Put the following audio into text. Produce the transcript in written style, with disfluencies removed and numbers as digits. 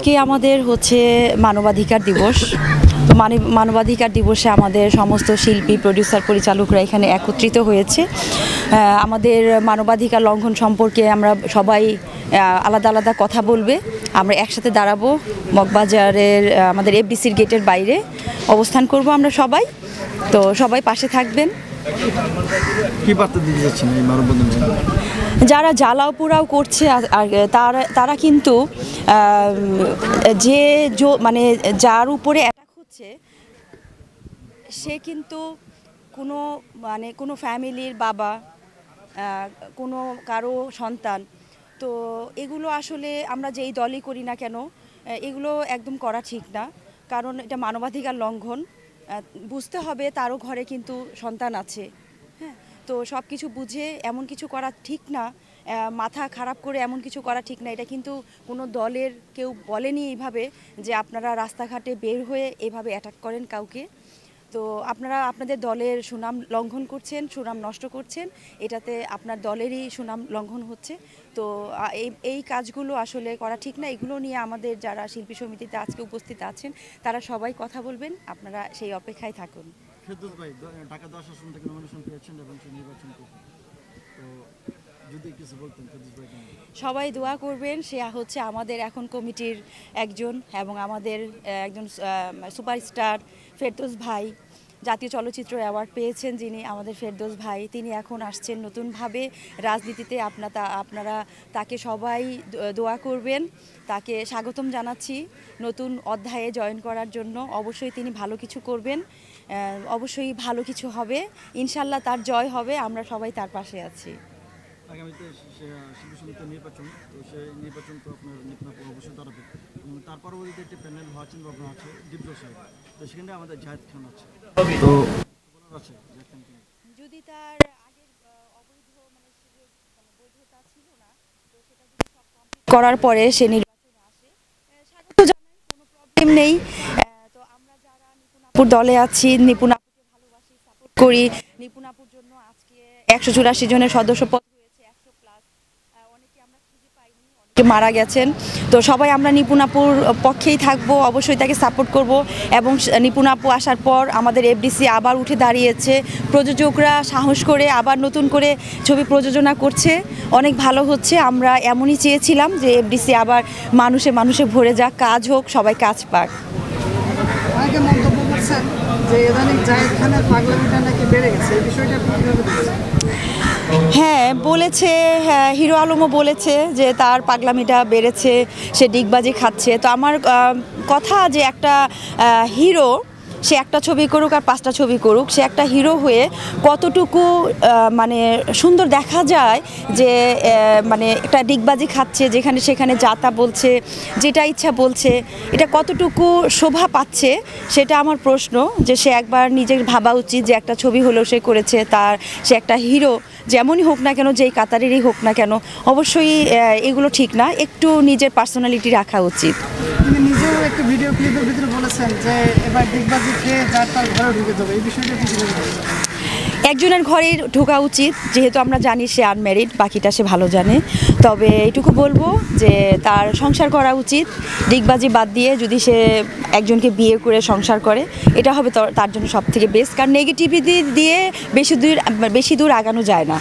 আজকে আমাদের হচ্ছে মানবাধিকার দিবস। তো মানবাধিকার দিবসে আমাদের সমস্ত শিল্পী, প্রডিউসার, পরিচালকরা এখানে একত্রিত হয়েছে। আমাদের মানবাধিকার লঙ্ঘন সম্পর্কে আমরা সবাই আলাদা আলাদা কথা বলবে। আমরা একসাথে দাঁড়াবো, মগবাজারের আমাদের এফডিসির গেটের বাইরে অবস্থান করব আমরা সবাই। তো সবাই পাশে থাকবেন। কি বার্তা দিতে যাচ্ছেন এই মানববন্ধনে? যারা জ্বালাও পোড়াও করছে তারা কিন্তু মানে যার উপরে অ্যাটাক হচ্ছে সে কিন্তু কোনো ফ্যামিলির বাবা, কোনো কারো সন্তান। তো এগুলো আসলে আমরা যেই দলই করি না কেন এগুলো একদম করা ঠিক না, কারণ এটা মানবাধিকার লঙ্ঘন। বুঝতে হবে তারও ঘরে কিন্তু সন্তান আছে। হ্যাঁ, তো সব কিছু বুঝে এমন কিছু করা ঠিক না, মাথা খারাপ করে এমন কিছু করা ঠিক না। এটা কিন্তু কোনো দলের কেউ বলেনি এইভাবে যে আপনারা রাস্তাঘাটে বের হয়ে এভাবে অ্যাটাক করেন কাউকে। তো আপনারা আপনাদের দলের সুনাম লঙ্ঘন করছেন, সুনাম নষ্ট করছেন, এটাতে আপনার দলেরই সুনাম লঙ্ঘন হচ্ছে। তো এই কাজগুলো আসলে করা ঠিক না। এগুলো নিয়ে আমাদের যারা শিল্পী সমিতিতে আজকে উপস্থিত আছেন তারা সবাই কথা বলবেন, আপনারা সেই অপেক্ষায় থাকুন। ফেরদৌস ভাই ঢাকা 10 আসন থেকে নমিনেশন পেয়েছেন এবং নির্বাচন করছেন, তো যদি কিছু বলতেন ফেরদৌস ভাই। সবাই দোয়া করবেন, সে হচ্ছে আমাদের এখন কমিটির একজন এবং আমাদের একজন সুপারস্টার ফেরদৌস ভাই। জাতীয় চলচ্চিত্র অ্যাওয়ার্ড পেয়েছেন যিনি, আমাদের ফেরদৌস ভাই, তিনি এখন আসছেন নতুনভাবে রাজনীতিতে। আপনারা তাকে সবাই দোয়া করবেন, তাকে স্বাগতম জানাচ্ছি নতুন অধ্যায়ে জয়েন করার জন্য। অবশ্যই তিনি ভালো কিছু করবেন, অবশ্যই ভালো কিছু হবে, ইনশাল্লাহ তার জয় হবে, আমরা সবাই তার পাশে আছি। আগামীতে শিল্পী সমিতির নির্বাচন, তো সেই নির্বাচন তো আপনার নিপুণাপুর অবশ্যই দাঁড়াবে। তার পরবর্তীতে একটি প্যানেল হওয়ার চিন্তা ভাবনা আছে ডিপজল সাহেব, তো সেখানে আমাদের জাহেদ খান আছে। তো যদি তার আগের বৈধতা ছিল না, তো সেটা যদি সব কমপ্লিট করার পরে সে নির্বাচনে আসে, স্বাগত জানাই, কোনো প্রবলেম নেই। তো আমরা যারা নিপুণাপুর দলে আছি, নিপুণাপুরকে ভালোবাসি, সাপোর্ট করি। নিপুণাপুর জন্য আজকে 184 জনের সদস্যপদ হয়েছে, 100 প্লাস। অনেকে আমরা খুঁজে পাইনি, অনেকে মারা গেছেন। তো সবাই আমরা নিপুণাপুর পক্ষেই থাকবো, অবশ্যই তাকে সাপোর্ট করব। এবং নিপুণাপু আসার পর আমাদের এফডিসি আবার উঠে দাঁড়িয়েছে, প্রযোজকরা সাহস করে আবার নতুন করে ছবি প্রযোজনা করছে, অনেক ভালো হচ্ছে। আমরা এমনই চেয়েছিলাম যে এফডিসি আবার মানুষে মানুষে ভরে যাক, কাজ হোক, সবাই কাজ পাক। অনেকে মন্তব্য করছেন যে ইদানিং জাহেদ খানের পাগলামিটা নাকি বেড়ে গেছে, এই বিষয়টা আপনি কিভাবে দেখছেন? হ্যাঁ বলেছে, হ্যাঁ হিরো আলমও বলেছে যে তার পাগলামিটা বেড়েছে, সে ডিগবাজি খাচ্ছে। তো আমার কথা যে একটা হিরো, সে একটা ছবি করুক আর 5টা ছবি করুক, সে একটা হিরো হয়ে কতটুকু মানে সুন্দর দেখা যায় যে মানে একটা ডিগবাজি খাচ্ছে, যেখানে সেখানে যাতা বলছে, যেটা ইচ্ছা বলছে, এটা কতটুকু শোভা পাচ্ছে সেটা আমার প্রশ্ন। যে সে একবার নিজের ভাবা উচিত যে একটা ছবি হলেও সে করেছে, সে একটা হিরো, যেমনই হোক না কেন, যেই কাতারেরই হোক না কেন, অবশ্যই এগুলো ঠিক না, একটু নিজের পার্সোনালিটি রাখা উচিত। তিনি নিজেও একটা ভিডিও ক্লিপের ভিতরে বলেছেন যে এবার ডিগবাজি খেয়ে যার তার ঘরে ঢুকে যাবে, এই বিষয়টা আপনি কিভাবে দেখছেন? একজনের ঘরেই ঢোকা উচিত, যেহেতু আমরা জানি সে আনম্যারিড, বাকিটা সে ভালো জানে। তবে এইটুকু বলবো যে তার সংসার করা উচিত, ডিগবাজি বাদ দিয়ে যদি সে একজনকে বিয়ে করে সংসার করে, এটা হবে তার জন্য সব থেকে বেস্ট। কারণ নেগেটিভিটি দিয়ে বেশি দূর আগানো যায় না।